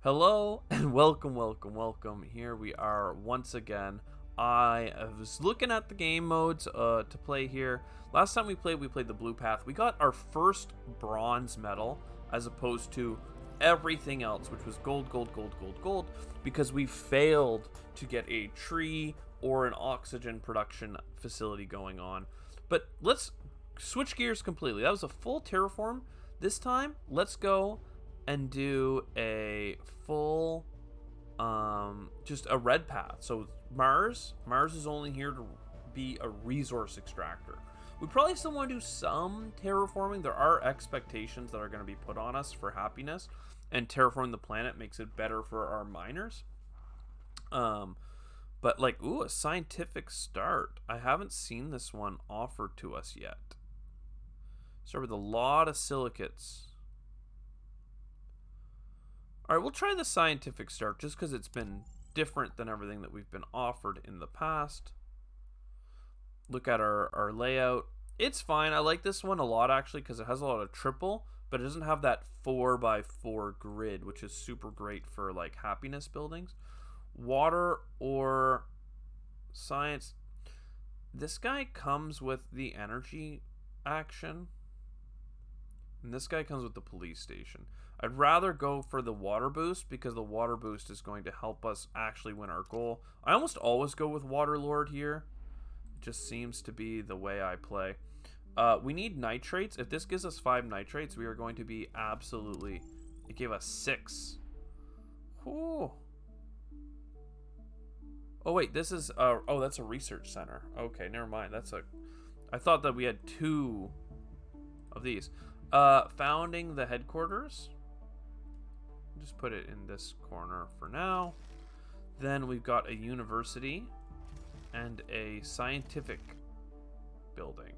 Hello and welcome. Here we are once again. I was looking at the game modes to play here. Last time we played the blue path. We got our first bronze medal as opposed to everything else, which was gold, because we failed to get a tree or an oxygen production facility going on. But let's switch gears completely. That was a full terraform. This time, let's go and do a full just a red path. So Mars is only here to be a resource extractor. We probably still want to do some terraforming. There are expectations that are going to be put on us for happiness, and terraforming the planet makes it better for our miners. But like, ooh, a scientific start. I haven't seen this one offered to us yet. Start with a lot of silicates. Alright, we'll try the scientific start just because it's been different than everything that we've been offered in the past. Look at our layout. It's fine. I like this one a lot actually because it has a lot of triple, but it doesn't have that 4x4 grid, which is super great for like happiness buildings. Water or science. This guy comes with the energy action, and this guy comes with the police station. I'd rather go for the water boost because the water boost is going to help us actually win our goal. I almost always go with Water Lord here. It just seems to be the way I play. We need nitrates. If this gives us 5 nitrates, we are going to be absolutely... It gave us 6. Whew. Oh, wait, this is... oh, that's a research center. Okay, never mind. That's a... I thought that we had 2 of these. Founding the headquarters. Just put it in this corner for now. Then we've got a university and a scientific building.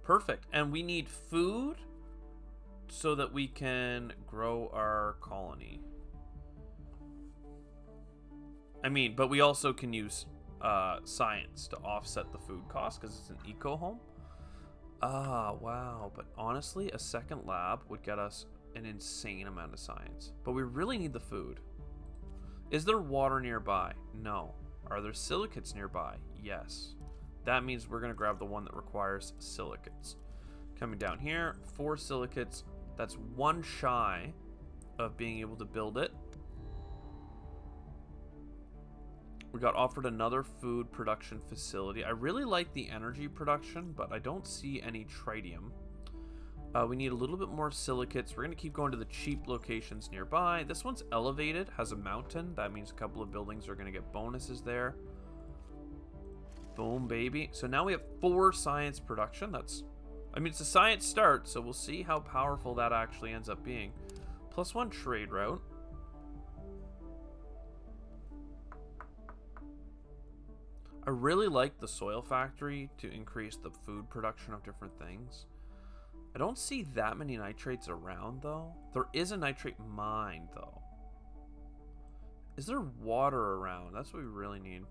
Perfect. And we need food so that we can grow our colony. I mean, but we also can use science to offset the food cost because it's an eco home. Ah, wow. But honestly, a second lab would get us an insane amount of science. But we really need the food. Is there water nearby? No. Are there silicates nearby? Yes. That means we're going to grab the one that requires silicates. Coming down here, 4 silicates. That's 1 shy of being able to build it. We got offered another food production facility. I really like the energy production, but I don't see any tritium. We need a little bit more silicates. We're going to keep going to the cheap locations nearby. This one's elevated, has a mountain. That means a couple of buildings are going to get bonuses there. Boom, baby. So now we have 4 science production. I mean, it's a science start, so we'll see how powerful that actually ends up being. +1 trade route. I really like the soil factory to increase the food production of different things. I don't see that many nitrates around, though. There is a nitrate mine, though. Is there water around? That's what we really need.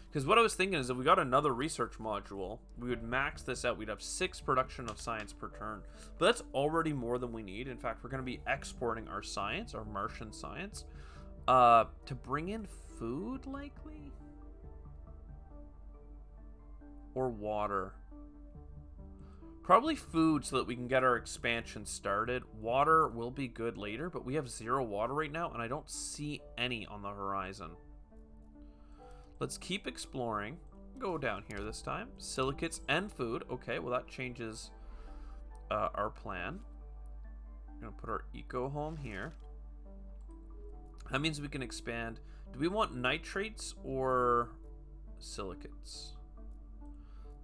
Because what I was thinking is if we got another research module, we would max this out. We'd have 6 production of science per turn. But that's already more than we need. In fact, we're going to be exporting our science, our Martian science, to bring in food, likely? Or water. Probably food so that we can get our expansion started. Water will be good later, but we have 0 water right now, and I don't see any on the horizon. Let's keep exploring. Go down here this time. Silicates and food. Okay, well that changes our plan. I'm going to put our eco home here. That means we can expand. Do we want nitrates or silicates?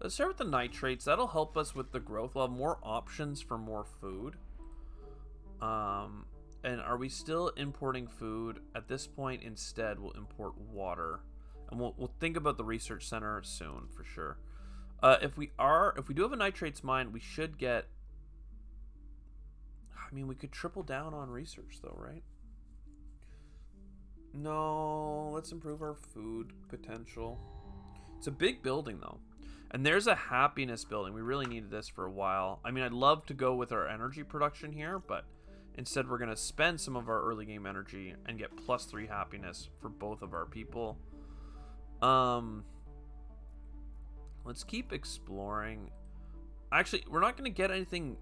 Let's start with the nitrates. That'll help us with the growth. We'll have more options for more food. And are we still importing food? At this point, instead, we'll import water. And we'll think about the research center soon, for sure. If we do have a nitrates mine, we should get... I mean, we could triple down on research, though, right? No, let's improve our food potential. It's a big building, though. And there's a happiness building. We really needed this for a while. I mean, I'd love to go with our energy production here, but Instead, we're going to spend some of our early game energy and get +3 happiness for both of our people. Let's keep exploring. Actually, we're not going to get anything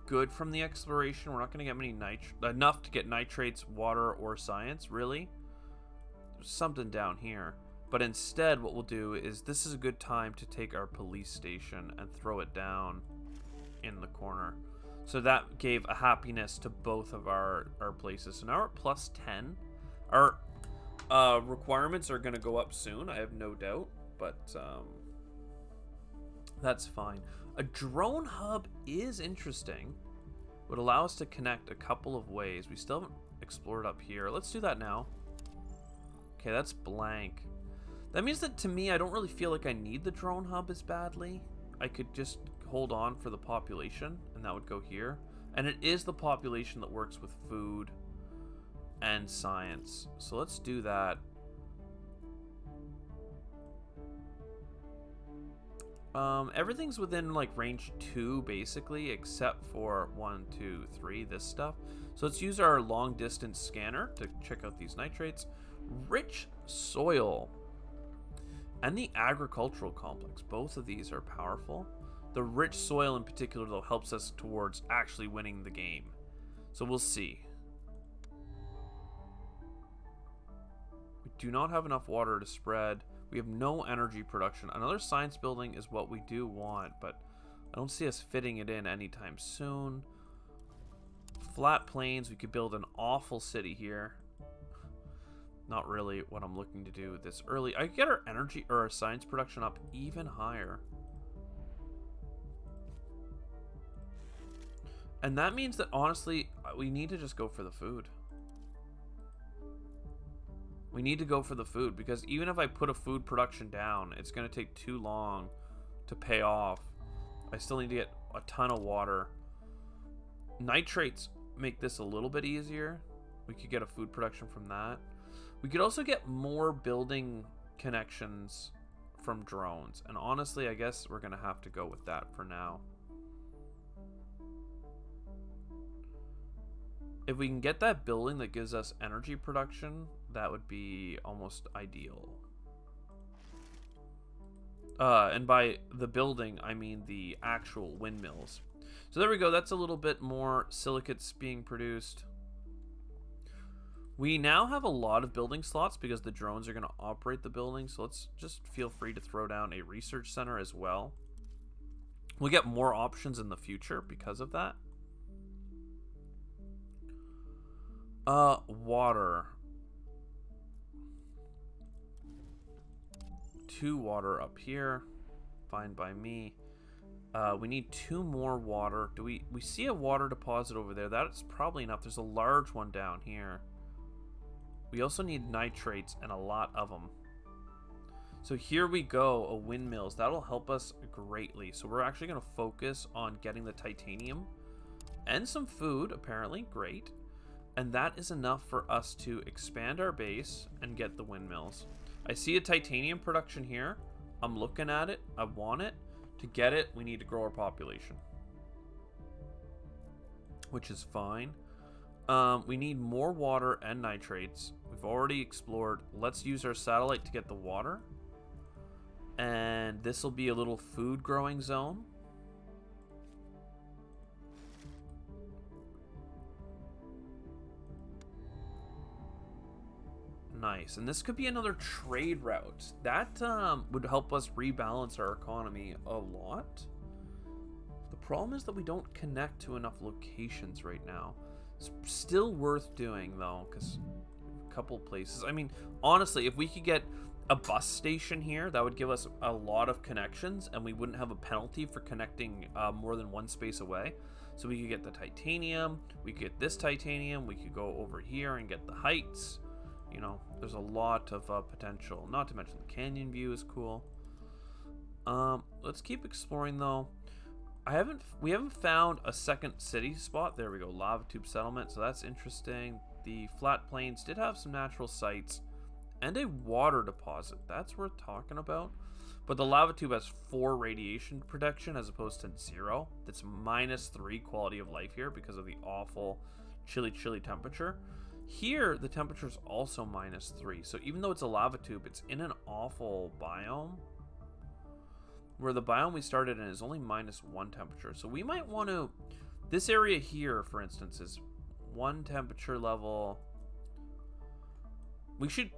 good from the exploration. We're not going to get enough to get nitrates, water, or science, really. There's something down here. But instead, what we'll do is, this is a good time to take our police station and throw it down in the corner. So that gave a happiness to both of our places. So now we're at +10. Our requirements are going to go up soon, I have no doubt. But that's fine. A drone hub is interesting. Would allow us to connect a couple of ways. We still haven't explored up here. Let's do that now. Okay, that's blank. That means that, to me, I don't really feel like I need the drone hub as badly. I could just hold on for the population, and that would go here. And it is the population that works with food and science. So let's do that. Everything's within like range 2 basically, except for 1, 2, 3, this stuff. So let's use our long distance scanner to check out these nitrates. Rich soil and the agricultural complex, both of these are powerful. The rich soil in particular, though, helps us towards actually winning the game. So we'll see. We do not have enough water to spread. We have no energy production. Another science building is what we do want, but I don't see us fitting it in anytime soon. Flat plains, we could build an awful city here. Not really what I'm looking to do this early. I could get our energy or our science production up even higher. And that means that, honestly, we need to just go for the food. We need to go for the food, because even if I put a food production down, it's going to take too long to pay off. I still need to get a ton of water. Nitrates make this a little bit easier. We could get a food production from that. We could also get more building connections from drones. And honestly, I guess we're going to have to go with that for now. If we can get that building that gives us energy production, that would be almost ideal. And by the building, I mean the actual windmills. So there we go. That's a little bit more silicates being produced. We now have a lot of building slots because the drones are going to operate the building. So let's just feel free to throw down a research center as well. We'll get more options in the future because of that. Water. 2 water up here. Fine by me. We need 2 more water. We see a water deposit over there. That's probably enough. There's a large one down here. We also need nitrates and a lot of them. So here we go, a windmills. That'll help us greatly. So we're actually going to focus on getting the titanium and some food, apparently. Great. And that is enough for us to expand our base and get the windmills. I see a titanium production here. I'm looking at it. I want it. To get it, we need to grow our population, which is fine. We need more water and nitrates. We've already explored. Let's use our satellite to get the water. And this will be a little food growing zone. Nice. And this could be another trade route. That would help us rebalance our economy a lot. The problem is that we don't connect to enough locations right now. It's still worth doing, though, because a couple places. I mean, honestly, if we could get a bus station here, that would give us a lot of connections, and we wouldn't have a penalty for connecting more than one space away. So we could get the titanium. We could get this titanium. We could go over here and get the heights. You know, there's a lot of potential. Not to mention the canyon view is cool. Let's keep exploring, though. We haven't found a second city spot. There we go, lava tube settlement. So that's interesting. The flat plains did have some natural sites and a water deposit. That's worth talking about. But the lava tube has 4 radiation protection as opposed to 0. That's -3 quality of life here because of the awful chilly temperature. Here, the temperature is also -3. So even though it's a lava tube, it's in an awful biome. Where the biome we started in is only -1 temperature. So we might want to... This area here, for instance, is 1 temperature level. We should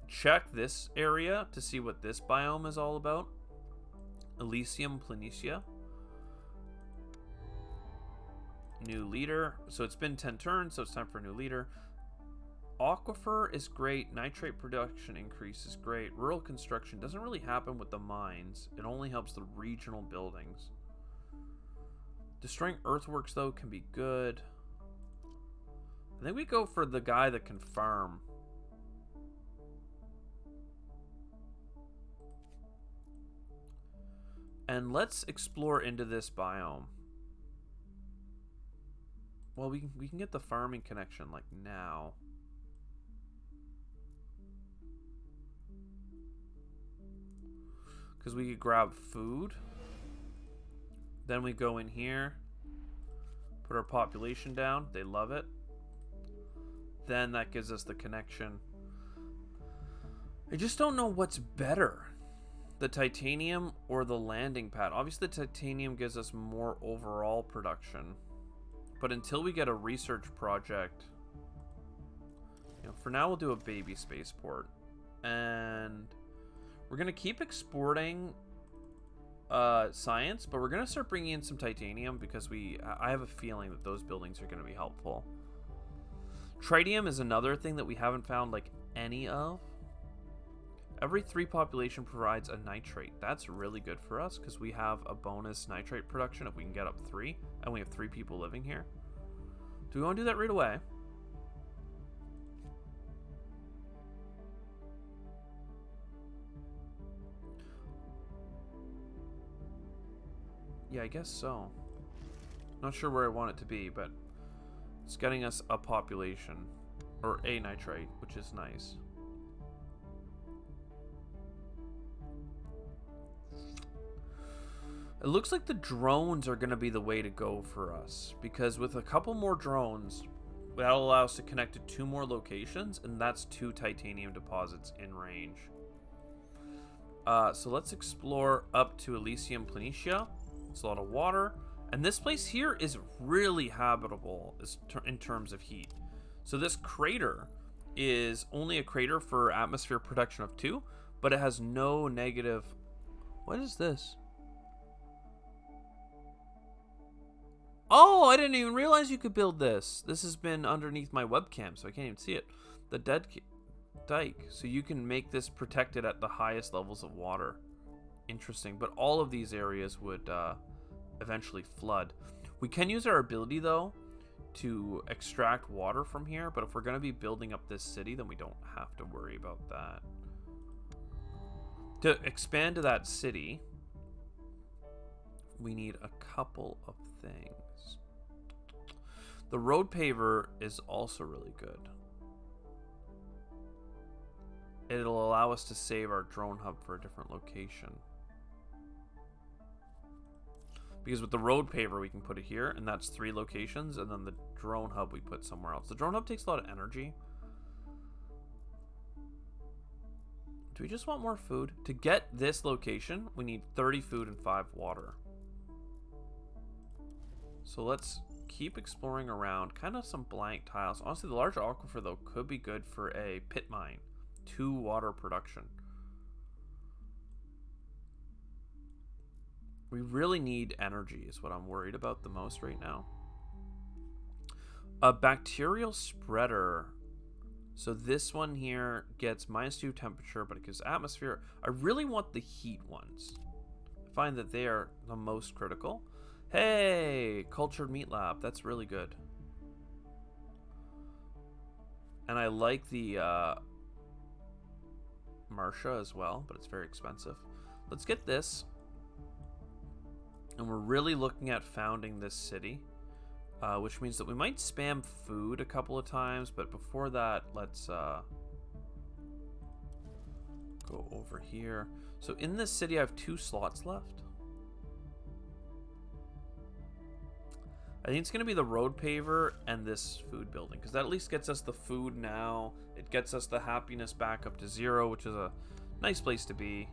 check this area to see what this biome is all about. Elysium Planitia. New leader. So it's been 10 turns, so it's time for a new leader. Aquifer is great. Nitrate production increase is great. Rural construction doesn't really happen with the mines. It only helps the regional buildings. Destroying earthworks, though, can be good. I think we go for the guy that can farm. And let's explore into this biome. Well, we can get the farming connection, like, now. Because we could grab food. Then we go in here. Put our population down. They love it. Then that gives us the connection. I just don't know what's better. The titanium or the landing pad. Obviously the titanium gives us more overall production. But until we get a research project... You know, for now we'll do a baby spaceport. And... We're going to keep exporting science, but we're going to start bringing in some titanium because I have a feeling that those buildings are going to be helpful. Tritium is another thing that we haven't found like any of. Every 3 population provides a nitrate. That's really good for us because we have a bonus nitrate production if we can get up 3, and we have 3 people living here. Do we want to do that right away? Yeah, I guess so. Not sure where I want it to be, but it's getting us a population. Or a nitrate, which is nice. It looks like the drones are going to be the way to go for us. Because with a couple more drones, that'll allow us to connect to 2 more locations. And that's 2 titanium deposits in range. So let's explore up to Elysium Planitia. It's a lot of water. And this place here is really habitable in terms of heat. So this crater is only a crater for atmosphere production of 2, but it has no negative... What is this? Oh, I didn't even realize you could build this. This has been underneath my webcam, so I can't even see it. The dead dike. So you can make this protected at the highest levels of water. Interesting, but all of these areas would eventually flood. We can use our ability, though, to extract water from here, but if we're going to be building up this city, then we don't have to worry about that. To expand to that city, we need a couple of things. The road paver is also really good. It'll allow us to save our drone hub for a different location. Because with the road paver, we can put it here, and that's 3 locations, and then the drone hub we put somewhere else. The drone hub takes a lot of energy. Do we just want more food? To get this location, we need 30 food and 5 water. So let's keep exploring around. Kind of some blank tiles. Honestly, the large aquifer, though, could be good for a pit mine. 2 water production. We really need energy is what I'm worried about the most right now. A bacterial spreader. So this one here gets -2 temperature, but it gives atmosphere. I really want the heat ones. I find that they are the most critical. Hey, cultured meat lab. That's really good. And I like the Marcia as well, but it's very expensive. Let's get this. And we're really looking at founding this city, which means that we might spam food a couple of times, but before that, let's go over here. So in this city, I have 2 slots left. I think it's going to be the road paver and this food building, because that at least gets us the food now. It gets us the happiness back up to 0, which is a nice place to be.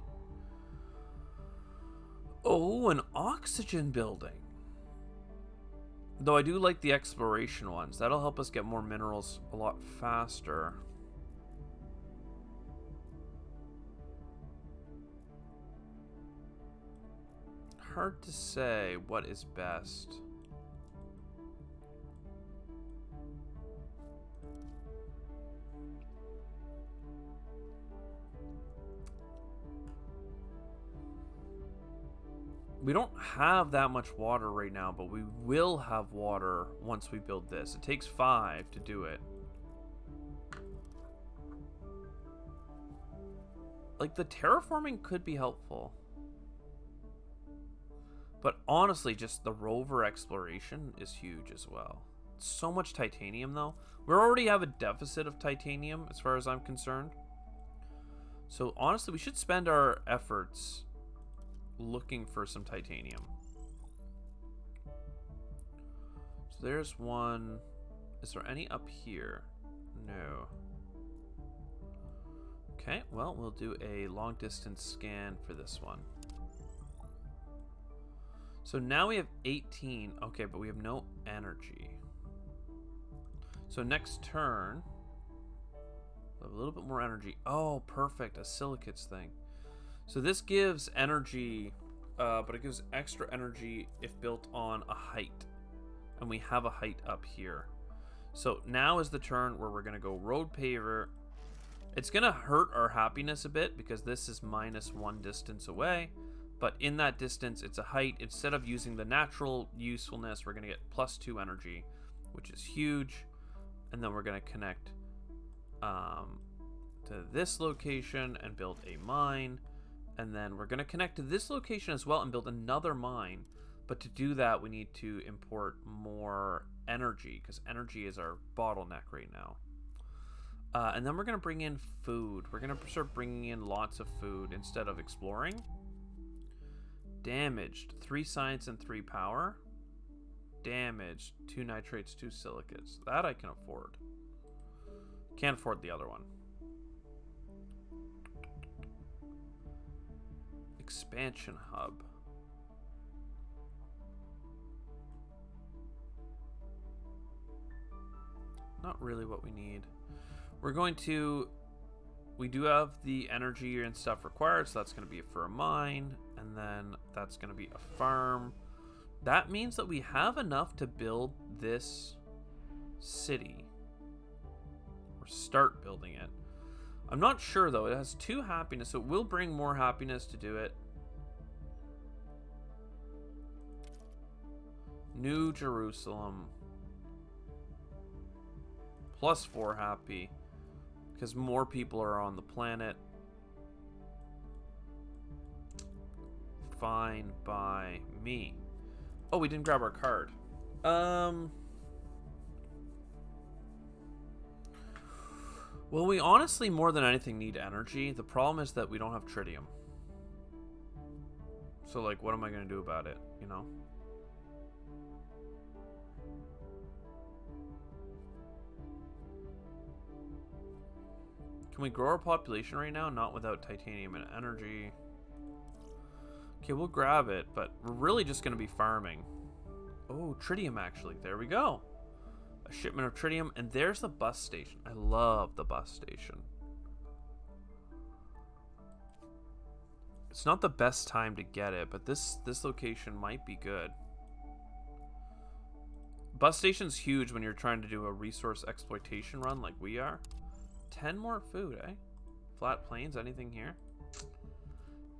Oh, an oxygen building. Though I do like the exploration ones. That'll help us get more minerals a lot faster. Hard to say what is best. We don't have that much water right now, but we will have water once we build this. It takes 5 to do it. Like, the terraforming could be helpful. But honestly, just the rover exploration is huge as well. So much titanium, though. We already have a deficit of titanium, as far as I'm concerned. So honestly, we should spend our efforts looking for some titanium. So there's one. Is there any up here? No. Okay, well, we'll do a long distance scan for this one. So now we have 18. Okay, but we have no energy. So next turn, we'll have a little bit more energy. Oh, perfect. A silicates thing. So this gives energy, but it gives extra energy if built on a height. And we have a height up here. So now is the turn where we're going to go road paver. It's going to hurt our happiness a bit because this is -1 distance away. But in that distance, it's a height. Instead of using the natural usefulness, we're going to get +2 energy, which is huge. And then we're going to connect to this location and build a mine. And then we're going to connect to this location as well and build another mine. But to do that, we need to import more energy, because energy is our bottleneck right now. And then we're going to bring in food. We're going to start bringing in lots of food instead of exploring. Damaged. 3 science and 3 power. Damaged. 2 nitrates, 2 silicates. That I can afford. Can't afford the other one. Expansion hub. Not really what we need. We're going to... We do have the energy and stuff required, so that's going to be for a mine, and then that's going to be a farm. That means that we have enough to build this city. Or start building it. I'm not sure, though. It has 2 happiness, so it will bring more happiness to do it. New Jerusalem. +4 happy. Because more people are on the planet. Fine by me. Oh, we didn't grab our card. Well, we honestly, more than anything, need energy. The problem is that we don't have tritium. So, like, what am I going to do about it, you know? Can we grow our population right now? Not without titanium and energy. Okay, we'll grab it, but we're really just going to be farming. Oh, tritium, actually. There we go. A shipment of tritium, and there's the bus station. I love the bus station. It's not the best time to get it, but this location might be good. Bus station's huge when you're trying to do a resource exploitation run like we are. 10 more food, eh? Flat plains, anything here?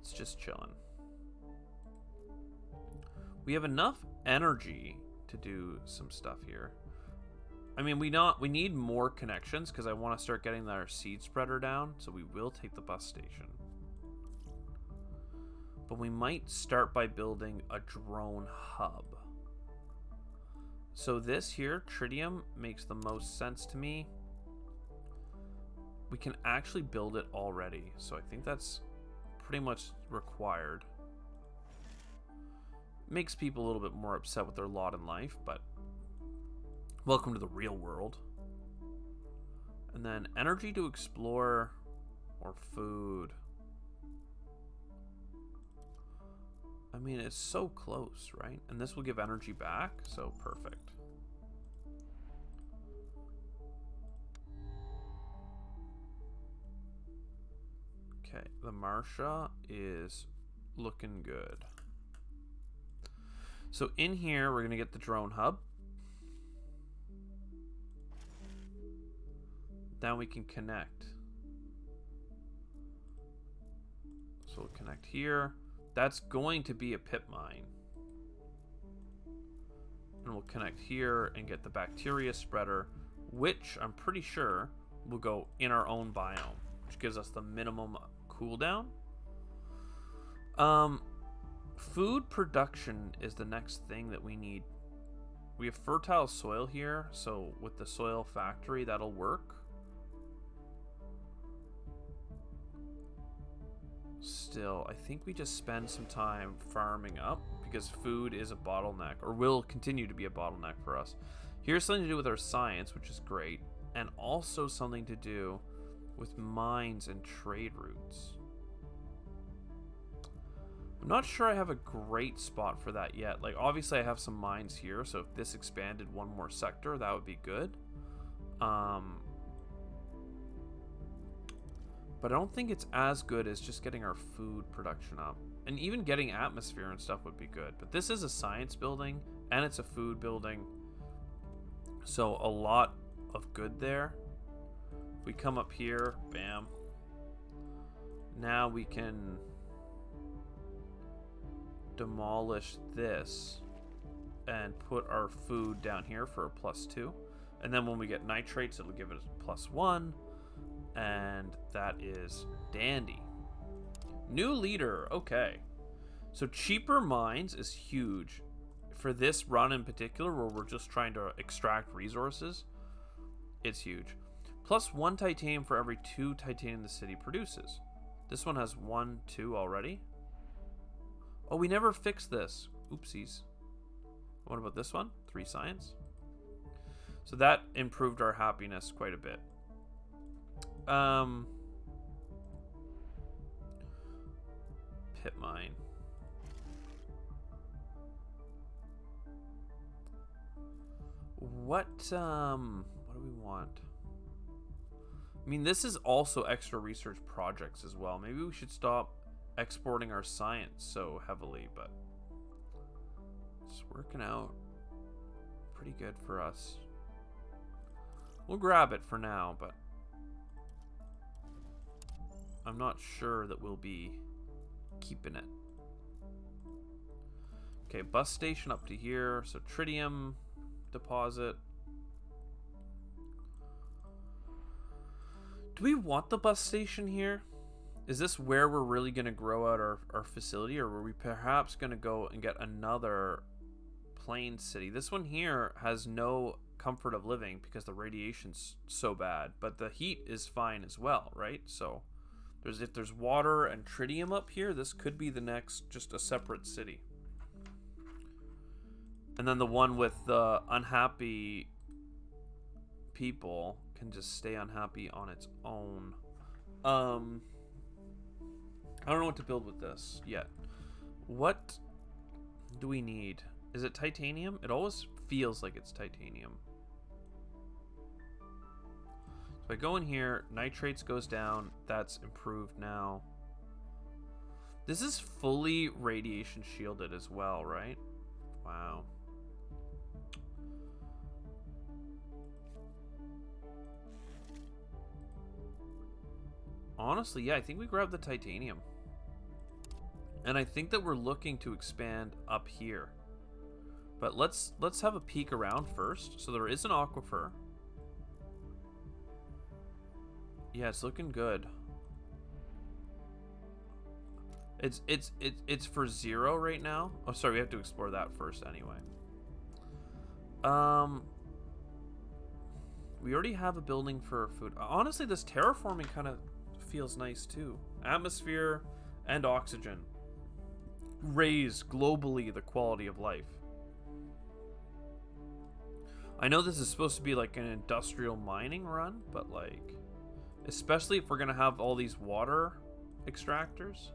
It's just chilling. We have enough energy to do some stuff here. I mean, we need more connections because I want to start getting our seed spreader down, so we will take the bus station. But we might start by building a drone hub. So this here, tritium, makes the most sense to me. We can actually build it already, so I think that's pretty much required. Makes people a little bit more upset with their lot in life, but Welcome to the real world. And then energy to explore or food. I mean, it's so close, right? And this will give energy back, so perfect. Okay, the Marsha is looking good. So in here, we're going to get the drone hub. Then we can connect. So we'll connect here. That's going to be a pit mine. And we'll connect here and get the bacteria spreader, which I'm pretty sure will go in our own biome, which gives us the minimum cooldown. Food production is the next thing that we need. We have fertile soil here, so with the soil factory, that'll work. Still, I think we just spend some time farming up because food is a bottleneck, or will continue to be a bottleneck for us. Here's something to do with our science, which is great, and also something to do with mines and trade routes. I'm not sure I have a great spot for that yet. Like, obviously I have some mines here, so if this expanded one more sector, that would be good. But I don't think it's as good as just getting our food production up. And even getting atmosphere and stuff would be good. But this is a science building, and it's a food building. So a lot of good there. If we come up here, bam. Now we can demolish this and put our food down here for a +2. And then when we get nitrates, it'll give it a +1. And that is dandy. New leader. Okay. So cheaper mines is huge. For this run in particular, where we're just trying to extract resources, it's huge. +1 titanium for every 2 titanium the city produces. This one has 1, 2 already. Oh, we never fixed this. Oopsies. What about this one? 3 science. So that improved our happiness quite a bit. Pit mine. What do we want? I mean, this is also extra research projects as well. Maybe we should stop exporting our science so heavily, but it's working out pretty good for us. We'll grab it for now, but I'm not sure that we'll be keeping it. Okay, bus station up to here. So tritium deposit. Do we want the bus station here? Is this where we're really going to grow out our facility, or were we perhaps going to go and get another plain city? This one here has no comfort of living because the radiation's so bad, but the heat is fine as well, right? So if there's water and tritium up here, this could be the next, just a separate city. And then the one with the unhappy people can just stay unhappy on its own. I don't know what to build with this yet. What do we need? Is it titanium? It always feels like it's titanium. If I go in here, nitrates goes down. That's improved now. This is fully radiation shielded as well, right? Wow. Honestly, yeah, I think we grabbed the titanium. And I think that we're looking to expand up here. But let's have a peek around first. So there is an aquifer. Yeah, it's looking good. It's for 0 right now. Oh, sorry, we have to explore that first anyway. We already have a building for food. Honestly, this terraforming kind of feels nice too. Atmosphere and oxygen raise globally the quality of life. I know this is supposed to be like an industrial mining run, but like, especially if we're going to have all these water extractors,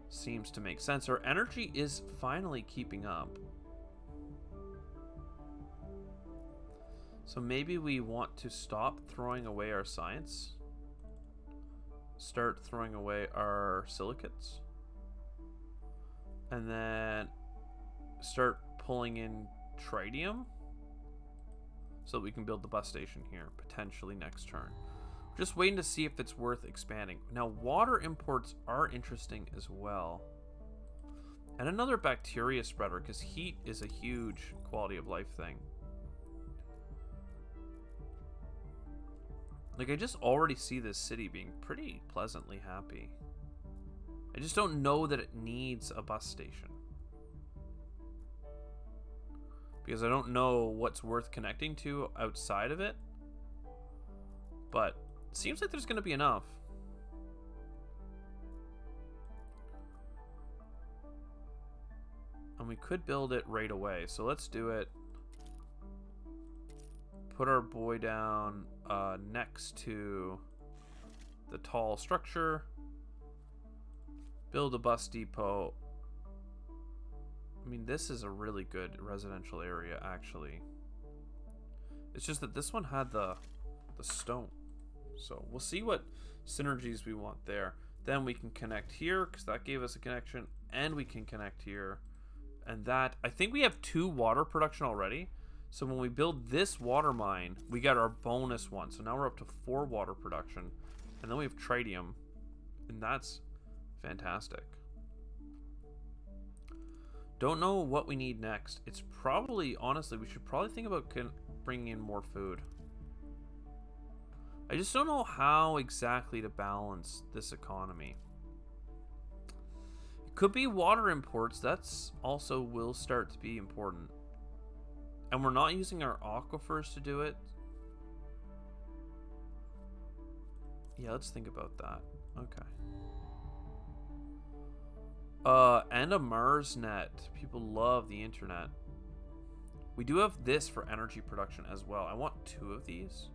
seems to make sense. Our energy is finally keeping up. So maybe we want to stop throwing away our science. Start throwing away our silicates. And then start pulling in tritium so that we can build the bus station here, potentially next turn. Just waiting to see if it's worth expanding. Now, water imports are interesting as well. And another bacteria spreader, because heat is a huge quality of life thing. Like, I just already see this city being pretty pleasantly happy. I just don't know that it needs a bus station. Because I don't know what's worth connecting to outside of it. But it seems like there's going to be enough. And we could build it right away. So let's do it. Put our boy down next to the tall structure. Build a bus depot. I mean, this is a really good residential area, actually. It's just that this one had the stone. So we'll see what synergies we want there. Then we can connect here, because that gave us a connection. And we can connect here. And that, I think we have 2 water production already. So when we build this water mine, we got our bonus one. So now we're up to 4 water production. And then we have tritium. And that's fantastic. Don't know what we need next. It's probably, honestly, we should probably think about bringing in more food. I just don't know how exactly to balance this economy. It could be water imports. That's also will start to be important. And we're not using our aquifers to do it. Yeah, let's think about that. Okay. And a Mars net. People love the internet. We do have this for energy production as well. I want 2 of these.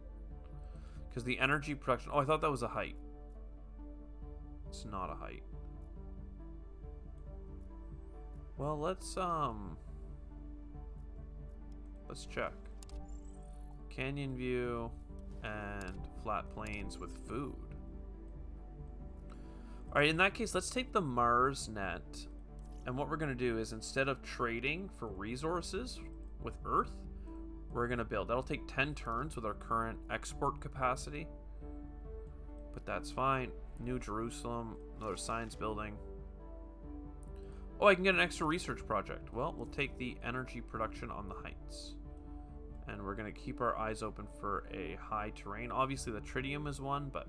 Because the energy production... Oh, I thought that was a height. It's not a height. Well, let's check. Canyon view and flat plains with food. Alright, in that case, let's take the Mars net. And what we're going to do is, instead of trading for resources with Earth, we're going to build. That'll take 10 turns with our current export capacity. But that's fine. New Jerusalem, another science building. Oh, I can get an extra research project. Well, we'll take the energy production on the heights. And we're going to keep our eyes open for a high terrain. Obviously, the tritium is one, but...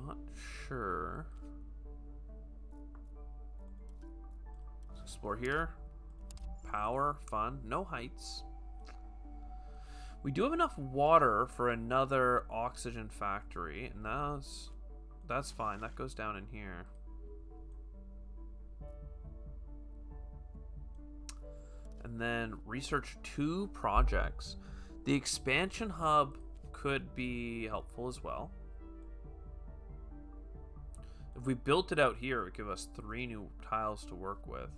not sure. Let's explore here. Power, fun, no heights. We do have enough water for another oxygen factory, and that's fine. That goes down in here. And then research 2 projects. The expansion hub could be helpful as well. If we built it out here, it would give us 3 new tiles to work with.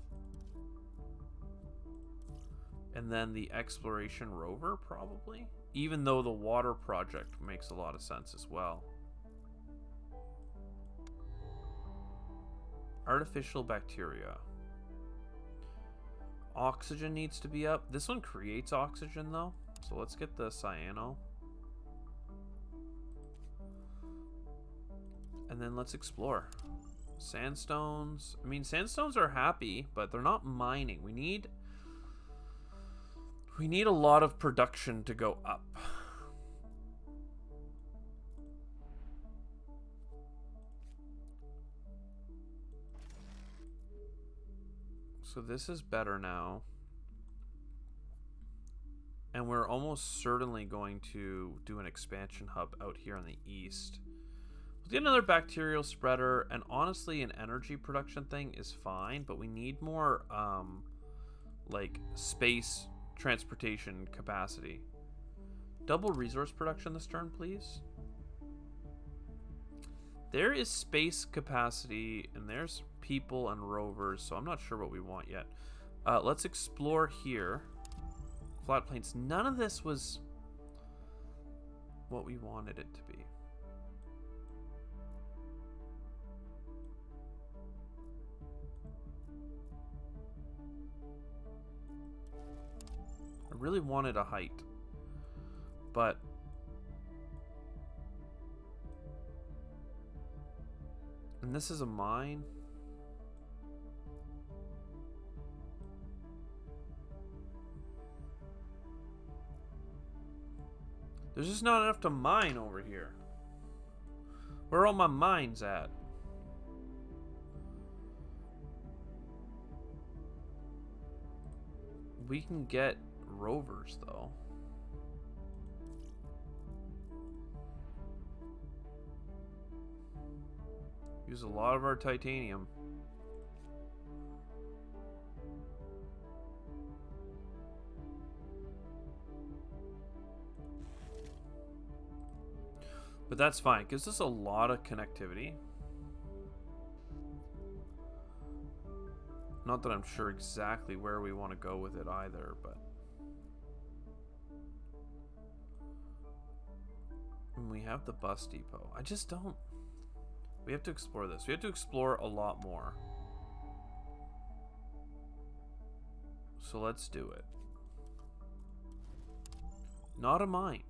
And then the exploration rover, probably. Even though the water project makes a lot of sense as well. Artificial bacteria. Oxygen needs to be up. This one creates oxygen, though. So let's get the cyano. And then let's explore. Sandstones. I mean, sandstones are happy, but they're not mining. We need a lot of production to go up. So this is better now. And we're almost certainly going to do an expansion hub out here on the east. Let's get another bacterial spreader, and honestly an energy production thing is fine, but we need more like space transportation capacity. Double resource production this turn, please. There is space capacity, and there's people and rovers, so I'm not sure what we want yet. Let's explore here. Flat plains. None of this was what we wanted it to be. I really wanted a height, but and this is a mine. There's just not enough to mine over here. Where are all my mines at? We can get rovers, though. Use a lot of our titanium. But that's fine. It gives us a lot of connectivity. Not that I'm sure exactly where we want to go with it either, but... And we have the bus depot. I just don't... We have to explore this. We have to explore a lot more. So let's do it. Not a mine.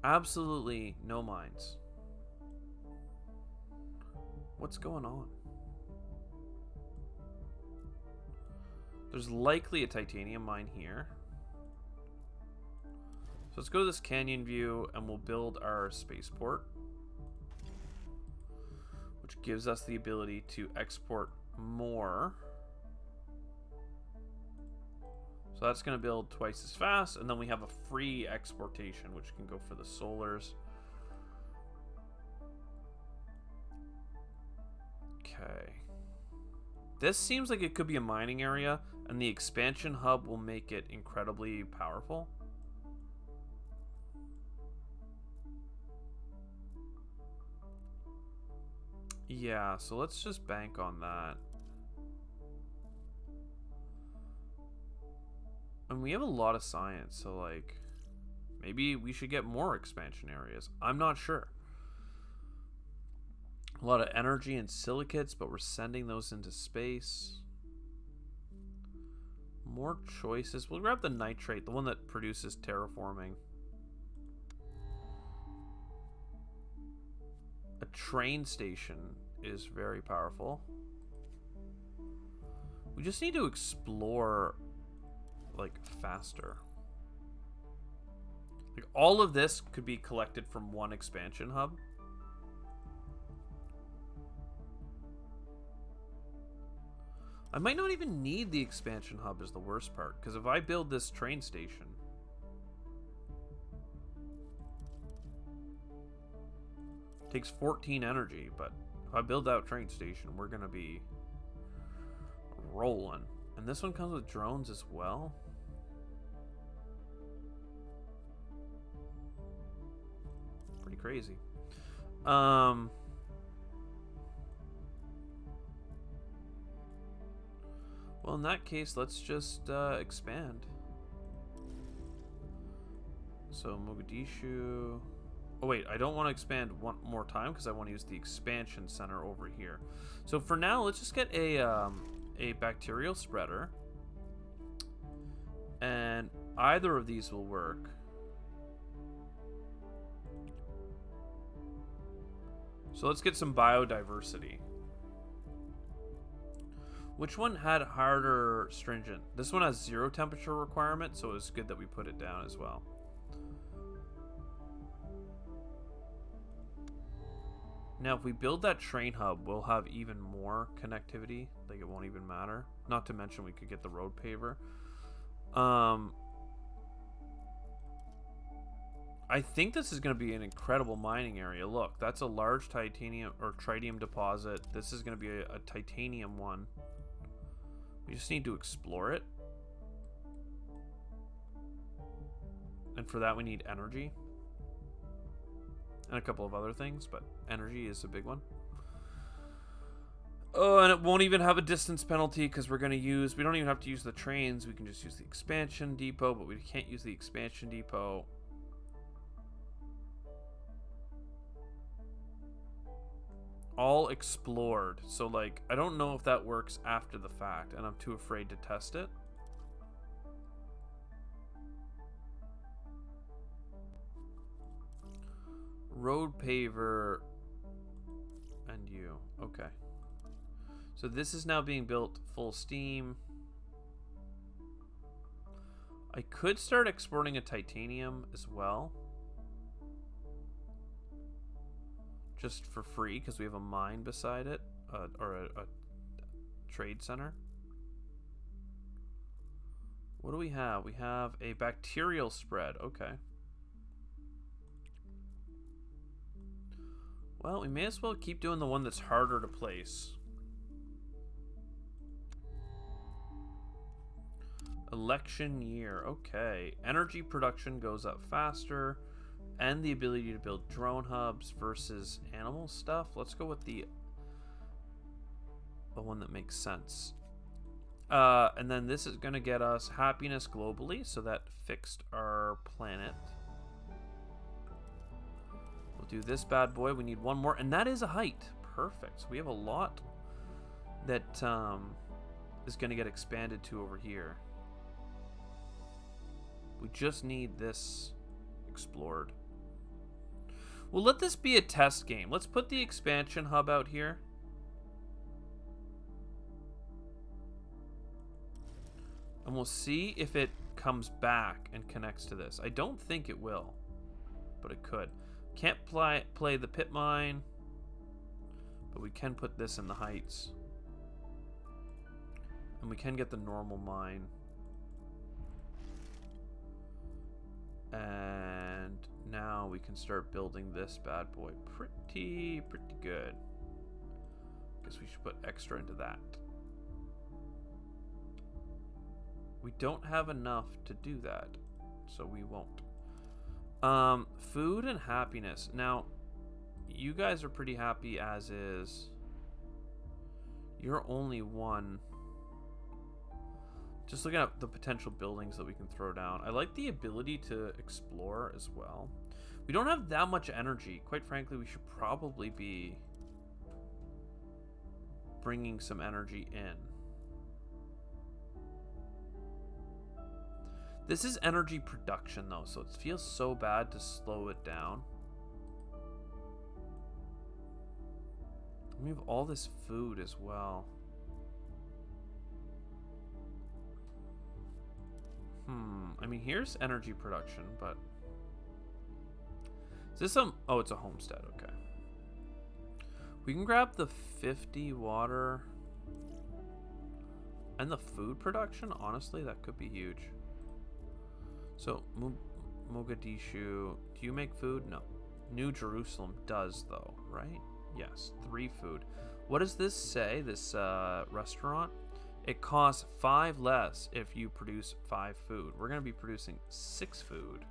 Absolutely no mines. What's going on? There's likely a titanium mine here. So let's go to this canyon view and we'll build our spaceport, which gives us the ability to export more. So that's going to build twice as fast, and then we have a free exportation, which can go for the solars. Okay. This seems like it could be a mining area, and the expansion hub will make it incredibly powerful. Yeah, so let's just bank on that. And we have a lot of science, so like maybe we should get more expansion areas. I'm not sure. A lot of energy and silicates, but we're sending those into space. More choices. We'll grab the nitrate, the one that produces terraforming. A train station is very powerful. We just need to explore like faster. Like all of this could be collected from one expansion hub. I might not even need the expansion hub is the worst part, because if I build this train station, it takes 14 energy, but if I build that train station, we're gonna be rolling. And this one comes with drones as well. Pretty crazy. Well, in that case, let's just expand. So Mogadishu. Oh wait, I don't want to expand one more time because I want to use the expansion center over here. So for now, let's just get a bacterial spreader, and either of these will work. So let's get some biodiversity. Which one had harder stringent? This one has 0 temperature requirement, so it's good that we put it down as well. Now, if we build that train hub, we'll have even more connectivity. Like, it won't even matter. Not to mention we could get the road paver. I I think this is going to be an incredible mining area. Look, that's a large titanium or tritium deposit. This is going to be a titanium one. We just need to explore it. And for that we need energy. And a couple of other things, but energy is a big one. Oh, and it won't even have a distance penalty because we don't even have to use the trains. We can just use the expansion depot, but we can't use the expansion depot. All explored. So, like, I don't know if that works after the fact, and I'm too afraid to test it. Road paver and you. Okay. So this is now being built full steam. I could start exporting a titanium as well. Just for free, because we have a mine beside it. Or a trade center. What do we have? We have a bacterial spread. Okay. Well, we may as well keep doing the one that's harder to place. Election year. Okay. Energy production goes up faster. And the ability to build drone hubs versus animal stuff. Let's go with the one that makes sense. And then this is going to get us happiness globally. So that fixed our planet. We'll do this bad boy. We need one more. And that is a height. Perfect. So we have a lot that is going to get expanded to over here. We just need this explored. Well, let this be a test game. Let's put the expansion hub out here. And we'll see if it comes back and connects to this. I don't think it will, but it could. Can't play the pit mine, but we can put this in the heights. And we can get the normal mine. And now we can start building this bad boy pretty good. Guess we should put extra into that. We don't have enough to do that, so we won't. Food and happiness. Now, you guys are pretty happy as is. You're only one. Just looking at the potential buildings that we can throw down. I like the ability to explore as well. We don't have that much energy. Quite frankly, we should probably be bringing some energy in. This is energy production, though, so it feels so bad to slow it down. We have all this food as well. I mean, here's energy production, but... Is this some... Oh, it's a homestead, okay. We can grab the 50 water and the food production. Honestly, that could be huge. So, Mogadishu, do you make food? No. New Jerusalem does, though, right? Yes, 3 food. What does this say, this restaurant? It costs 5 less if you produce 5 food. We're going to be producing 6 food.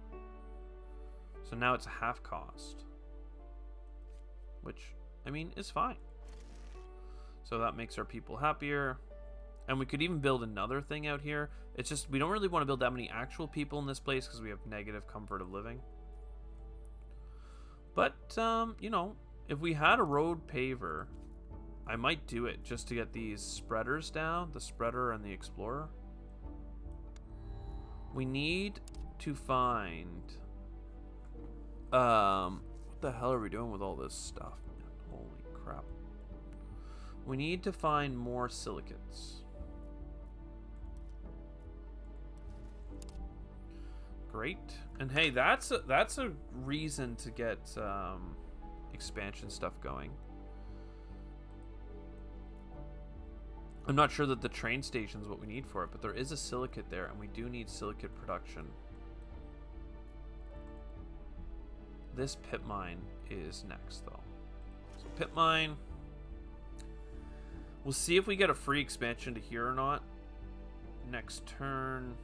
So now it's half cost. Which, I mean, is fine. So that makes our people happier. And we could even build another thing out here. It's just, we don't really want to build that many actual people in this place because we have negative comfort of living. But, you know, if we had a road paver, I might do it just to get these spreaders down. The spreader and the explorer. We need to find... what the hell are we doing with all this stuff, man? Holy crap. We need to find more silicates. Great. And hey, that's a reason to get expansion stuff going. I'm not sure that the train station is what we need for it, but there is a silicate there, and we do need silicate production. This pit mine is next, though. So pit mine. We'll see if we get a free expansion to here or not. Next turn.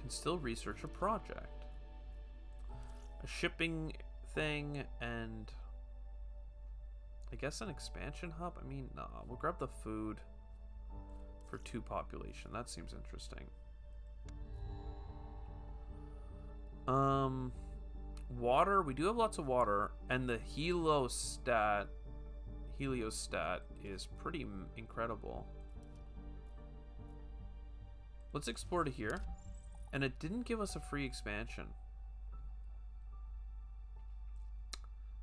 Can still research a project. A shipping thing and I guess an expansion hub. I mean, nah, we'll grab the food for 2 population. That seems interesting. Water. We do have lots of water, and the heliostat is pretty incredible. Let's explore to here, and it didn't give us a free expansion.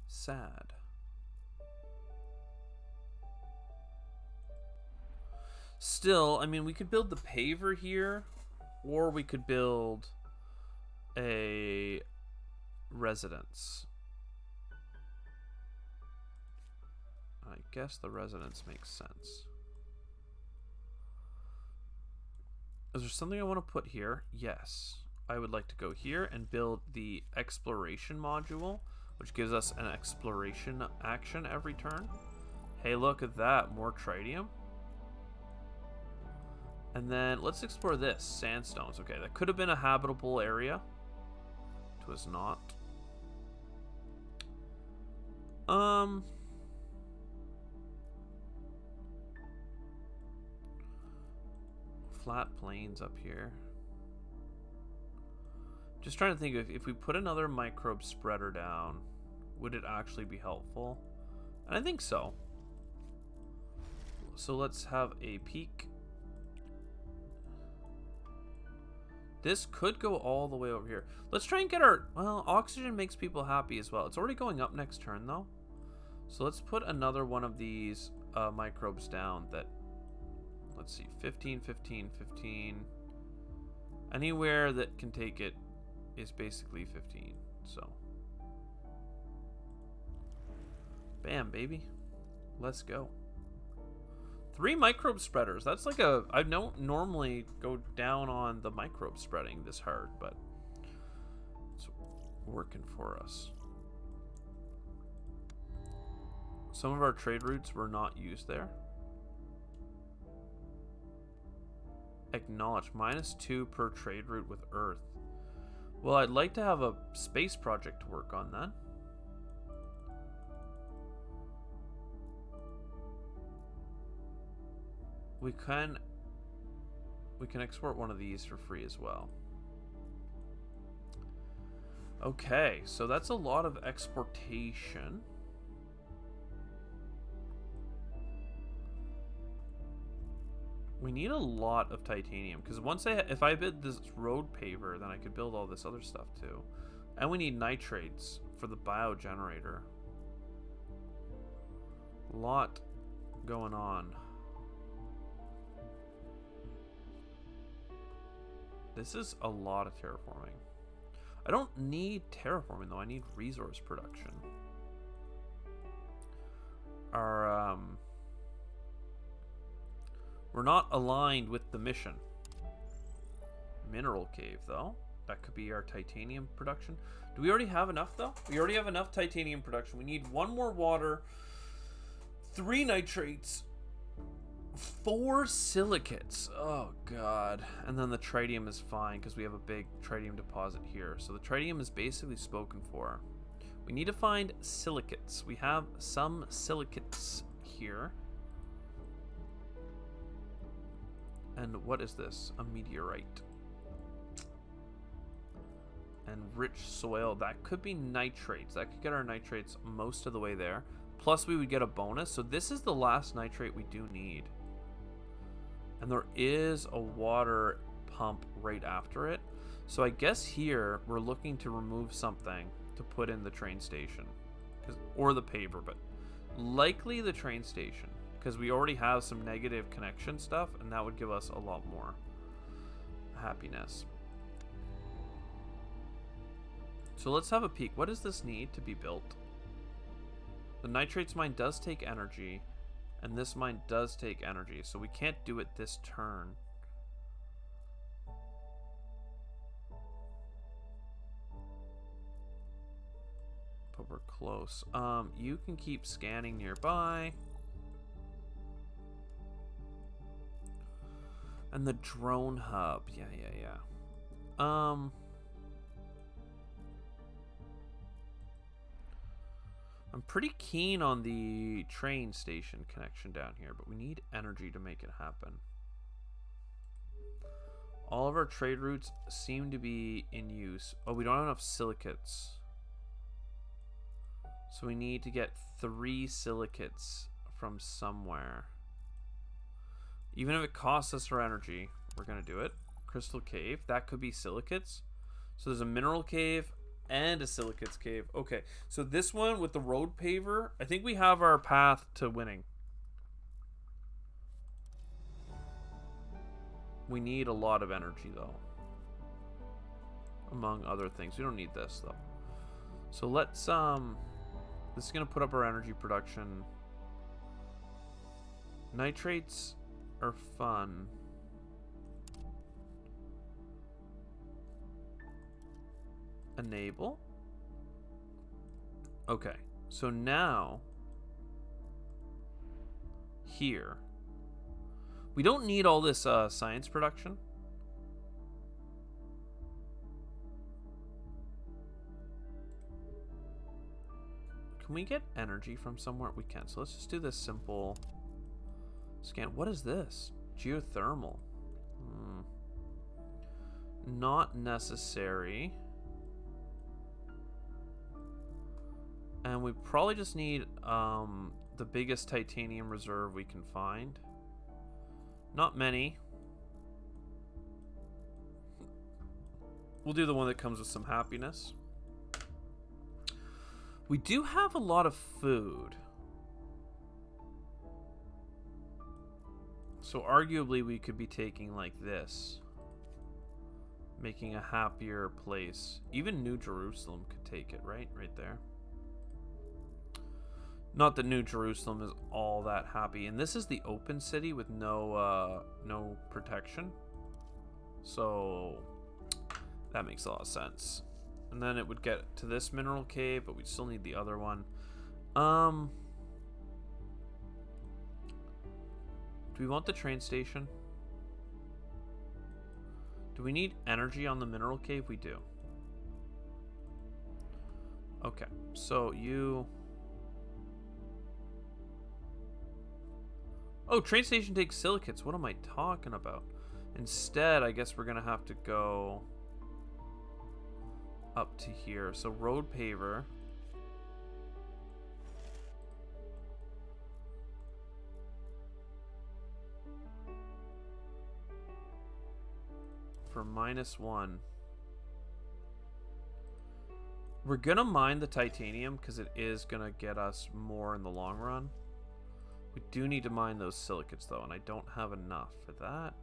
Sad. Still, I mean, we could build the paver here, or we could build a residence. I guess the residence makes sense. Is there something I want to put here? Yes. I would like to go here and build the exploration module, which gives us an exploration action every turn. Hey, look at that. More tritium. And then let's explore this. Sandstones. Okay, that could have been a habitable area. It was not. Flat plains up here. Just trying to think if we put another microbe spreader down, would it actually be helpful? And I think so. So let's have a peek. This could go all the way over here. Let's try and get our... Well, oxygen makes people happy as well. It's already going up next turn, though. So let's put another one of these microbes down that... Let's see. 15, 15, 15. Anywhere that can take it is basically 15. So. Bam, baby. Let's go. 3 microbe spreaders. That's like a... I don't normally go down on the microbe spreading this hard, but it's working for us. Some of our trade routes were not used there. Acknowledge. -2 per trade route with Earth. Well, I'd like to have a space project to work on then. We can export one of these for free as well. Okay, so that's a lot of exportation. We need a lot of titanium because if I build this road paver, then I could build all this other stuff too. And we need nitrates for the biogenerator. A lot going on. This is a lot of terraforming. I don't need terraforming though. I need resource production. Our we're not aligned with the mission. Mineral cave though. That could be our titanium production. Do we already have enough though? We already have enough titanium production. We need 1 more water, 3 nitrates, 4 silicates. Oh god. And then the tritium is fine because we have a big tritium deposit here. So the tritium is basically spoken for. We need to find silicates. We have some silicates here. And what is this? A meteorite. And rich soil. That could be nitrates. That could get our nitrates most of the way there. Plus we would get a bonus. So this is the last nitrate we do need. And there is a water pump right after it. So I guess here we're looking to remove something to put in the train station. Or the paver, but likely the train station. Because we already have some negative connection stuff, and that would give us a lot more happiness. So let's have a peek. What does this need to be built? The nitrates mine does take energy, and this mine does take energy, so we can't do it this turn. but we're close. You can keep scanning nearby. And the drone hub. Yeah. I'm pretty keen on the train station connection down here, but we need energy to make it happen. All of our trade routes seem to be in use. Oh, we don't have enough silicates. So we need to get 3 silicates from somewhere. Even if it costs us our energy, we're going to do it. Crystal cave. That could be silicates. So there's a mineral cave and a silicates cave. Okay, so this one with the road paver, I think we have our path to winning. We need a lot of energy, though. Among other things. We don't need this, though. So let's, this is going to put up our energy production. Nitrates are fun. Enable. Okay, so now here we don't need all this science production. Can we get energy from somewhere? We can. So let's just do this simple scan. What is this? Geothermal. Not necessary. And we probably just need the biggest titanium reserve we can find. Not many. We'll do the one that comes with some happiness. We do have a lot of food. So arguably we could be taking like this. Making a happier place. Even New Jerusalem could take it, right? Right there. Not that New Jerusalem is all that happy. And this is the open city with no protection. So that makes a lot of sense. And then it would get to this mineral cave, but we still need the other one. Do we want the train station? Do we need energy on the mineral cave? We do. Okay, so you... Oh, train station takes silicates. What am I talking about? Instead, I guess we're going to have to go up to here. So road paver. For -1. We're going to mine the titanium because it is going to get us more in the long run. We do need to mine those silicates, though, and I don't have enough for that.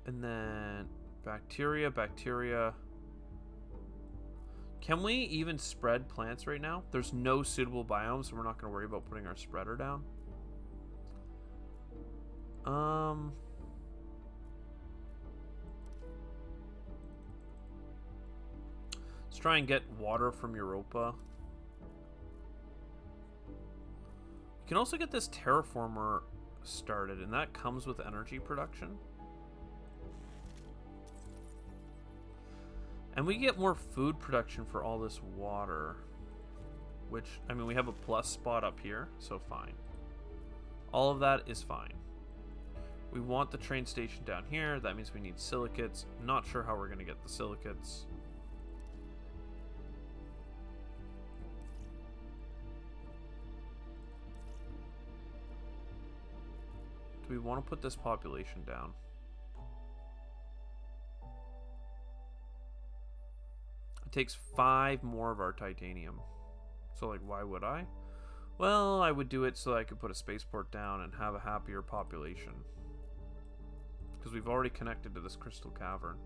And then bacteria. Can we even spread plants right now? There's no suitable biomes, so we're not going to worry about putting our spreader down. Let's try and get water from Europa. You can also get this terraformer started, and that comes with energy production. And we get more food production for all this water. Which, I mean, we have a plus spot up here, so fine. All of that is fine. We want the train station down here. That means we need silicates. Not sure how we're going to get the silicates. Do we want to put this population down? It takes 5 more of our titanium. So, like, why would I? Well, I would do it so I could put a spaceport down and have a happier population. Because we've already connected to this crystal cavern.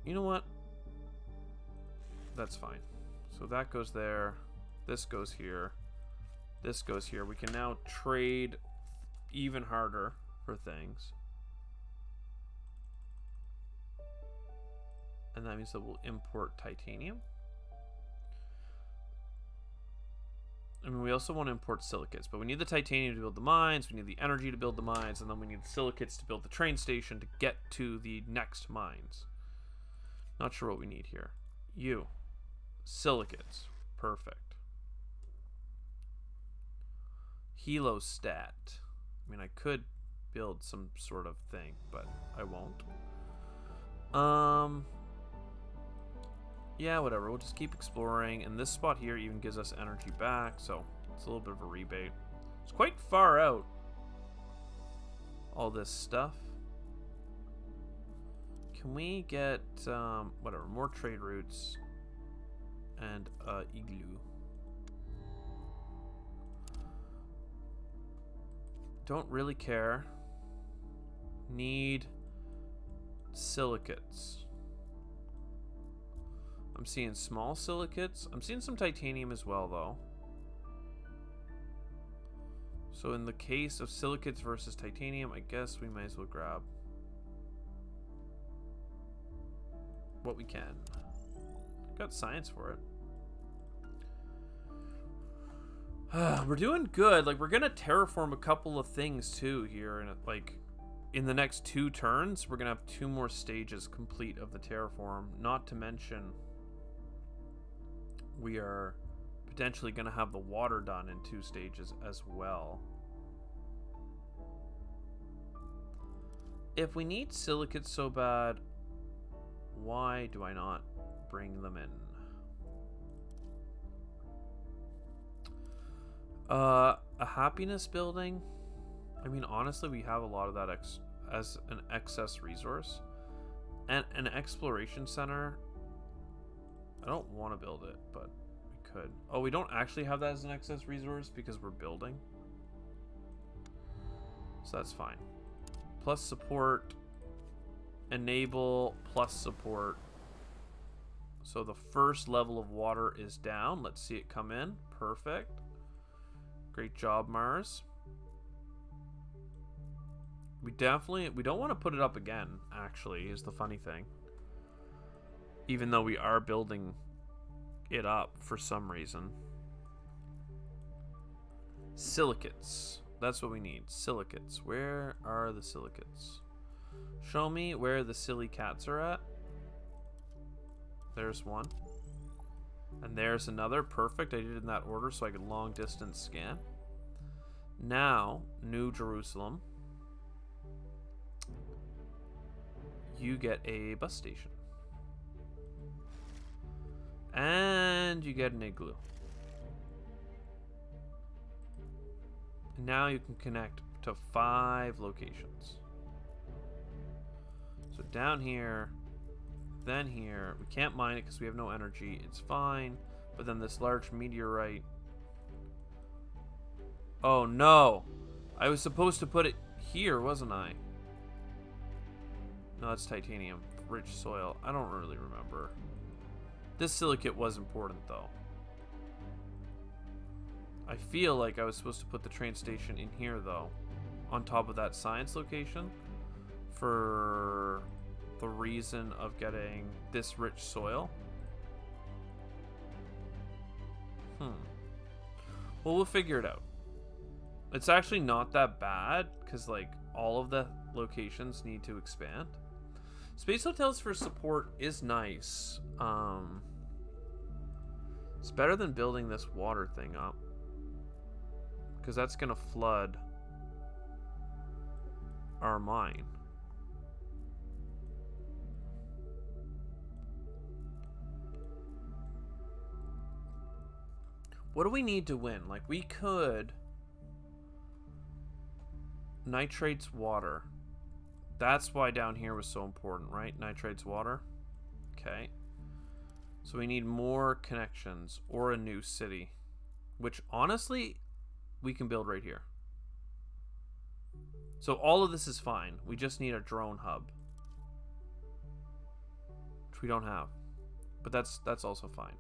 You know what? That's fine. So that goes there. This goes here. This goes here. We can now trade even harder for things. And that means that we'll import titanium. I mean, we also want to import silicates, but we need the titanium to build the mines, we need the energy to build the mines, and then we need the silicates to build the train station to get to the next mines. Not sure what we need here. You. Silicates. Perfect. Helostat. I mean, I could build some sort of thing, but I won't. Yeah, whatever. We'll just keep exploring. And this spot here even gives us energy back, so it's a little bit of a rebate. It's quite far out, all this stuff. Can we get, whatever, more trade routes and igloo? Don't really care. Need silicates. I'm seeing small silicates. I'm seeing some titanium as well, though. So in the case of silicates versus titanium, I guess we might as well grab what we can. Got science for it. We're doing good. Like, we're gonna terraform a couple of things too here, and like in the next 2 turns, we're gonna have 2 more stages complete of the terraform. Not to mention, we are potentially gonna have the water done in 2 stages as well. If we need silicates so bad, why do I not bring them in? A happiness building. I mean, honestly, we have a lot of that as an excess resource. And an exploration center. I don't want to build it, but we could. Oh, we don't actually have that as an excess resource because we're building. So that's fine. Plus support. Enable plus support. So the first level of water is down. Let's see it come in. Perfect. Great job, Mars. We don't want to put it up again, actually, is the funny thing. Even though we are building it up for some reason. Silicates. That's what we need. Silicates. Where are the silicates? Show me where the silly cats are at. There's one. And there's another. Perfect. I did it in that order so I could long distance scan. Now, New Jerusalem. You get a bus station. And you get an igloo. And now you can connect to 5 locations. So down here, then here. We can't mine it because we have no energy. It's fine. But then this large meteorite. Oh no! I was supposed to put it here, wasn't I? No, it's titanium. Rich soil. I don't really remember. This silicate was important, though. I feel like I was supposed to put the train station in here, though. On top of that science location. For the reason of getting this rich soil. Well, we'll figure it out. It's actually not that bad, because, like, all of the locations need to expand. Space hotels for support is nice. It's better than building this water thing up, because that's going to flood our mine. What do we need to win? Like, we could... Nitrates water. That's why down here was so important, right? Nitrates water. Okay. So we need more connections or a new city. Which, honestly, we can build right here. So all of this is fine. We just need a drone hub. Which we don't have. But that's also fine.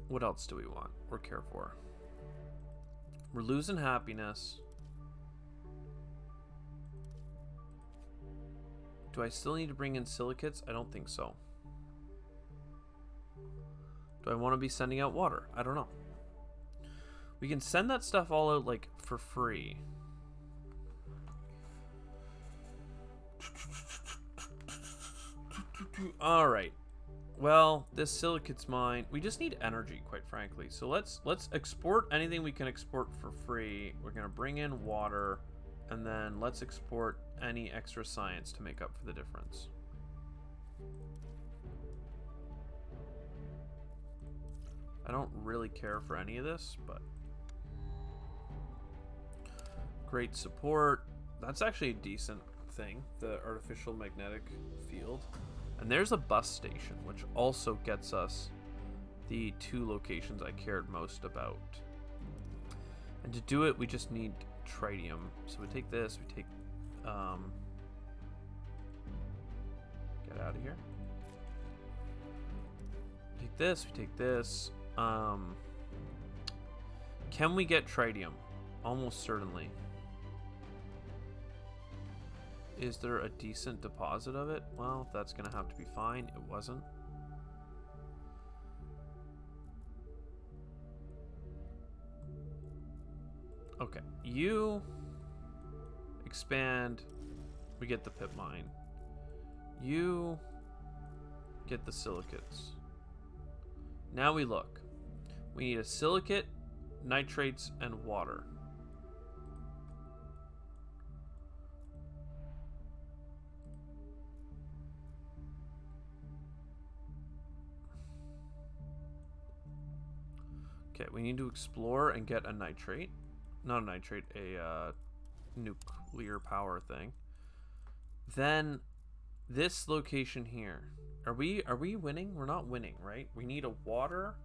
What else do we want or care for? We're losing happiness. Do I still need to bring in silicates? I don't think so. Do I want to be sending out water? I don't know. We can send that stuff all out, like, for free. Alright. Well, this silicate's mine. We just need energy, quite frankly. So let's export anything we can export for free. We're going to bring in water. And then let's export any extra science to make up for the difference. I don't really care for any of this, but... Great support. That's actually a decent thing, the artificial magnetic field. And there's a bus station, which also gets us the 2 locations I cared most about. And to do it, we just need tritium. So we take this, we take... get out of here. Take this, we take this. Can we get tritium? Almost certainly. Is there a decent deposit of it? Well, that's going to have to be fine. It wasn't. Okay. You expand. We get the pit mine. You get the silicates. Now we look. We need a silicate, nitrates, and water. Okay, we need to explore and get a nitrate. Not a nitrate, a nuclear power thing. Then this location here. Are we winning? We're not winning, right? We need a water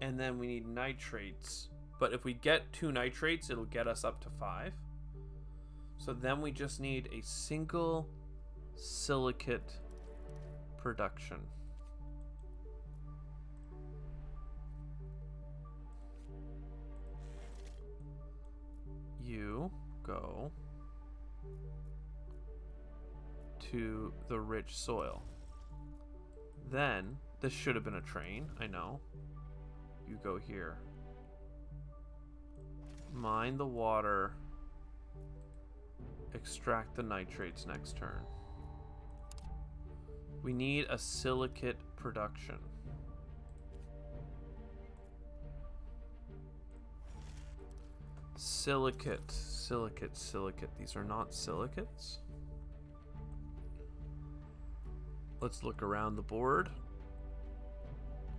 and then we need nitrates. But if we get 2 nitrates, it'll get us up to 5. So then we just need a single silicate production. You go to the rich soil. Then, this should have been a train, I know. You go here. Mine the water. Extract the nitrates next turn. We need a silicate production. Silicate, silicate, silicate. These are not silicates. Let's look around the board.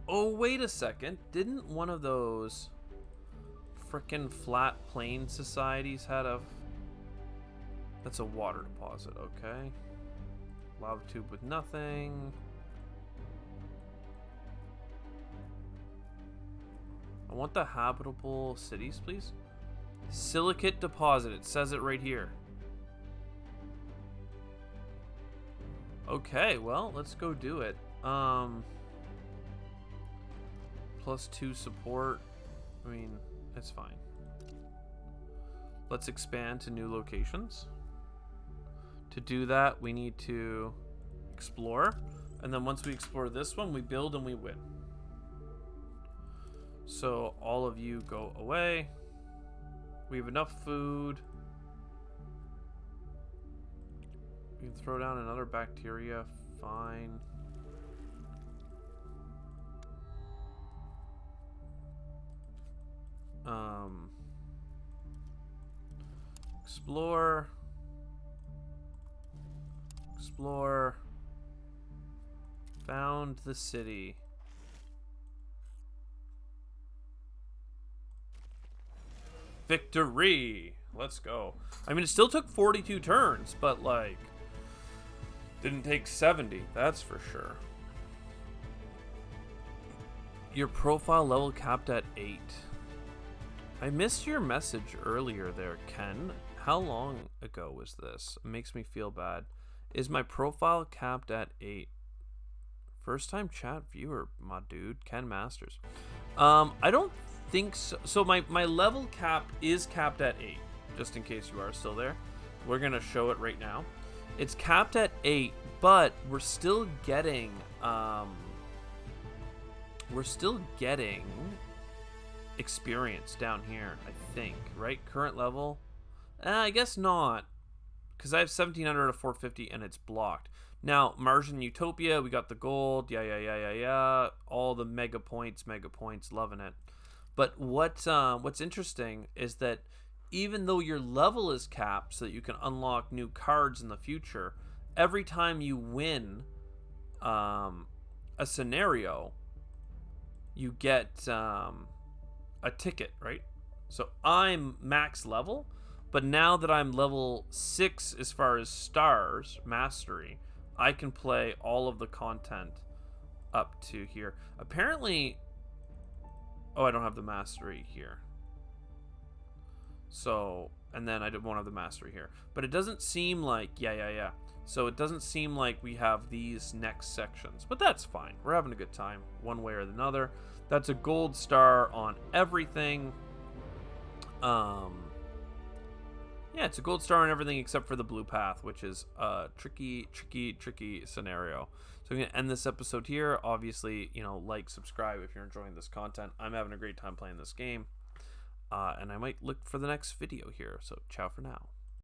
Oh, wait a second. Didn't one of those frickin' flat plane societies had a... That's a water deposit, okay. Lava tube with nothing. I want the habitable cities, please. Silicate deposit. It says it right here. Okay, well, let's go do it. +2 support. I mean, it's fine. Let's expand to new locations. To do that, we need to explore. And then once we explore this one, we build and we win. So all of you go away. We have enough food. We can throw down another bacteria. Fine. Explore. Explore. Found the city. Victory! Let's go. I mean, it still took 42 turns, but, like, didn't take 70, that's for sure. Your profile level capped at 8. I missed your message earlier there, Ken. How long ago was this? It makes me feel bad. Is my profile capped at 8? First time chat viewer, my dude. Ken Masters. I don't think so. So my level cap is capped at 8, just in case you are still there. We're gonna show it right now. It's capped at 8, but we're still getting experience down here, I think, right? Current level? I guess not, because I have 1700 to 450 and it's blocked. Now, Martian Utopia, we got the gold, yeah. All the mega points, loving it. But what's interesting is that even though your level is capped so that you can unlock new cards in the future, every time you win a scenario, you get a ticket, right? So I'm max level, but now that I'm level 6 as far as stars, mastery, I can play all of the content up to here. Apparently, oh, I don't have the mastery here. So, and then I won't have the mastery here. But it doesn't seem like, yeah. So it doesn't seem like we have these next sections. But that's fine. We're having a good time, one way or another. That's a gold star on everything. Yeah, it's a gold star on everything except for the blue path, which is a tricky scenario. So I'm going to end this episode here. Obviously, like, subscribe if you're enjoying this content. I'm having a great time playing this game. And I might look for the next video here. So ciao for now.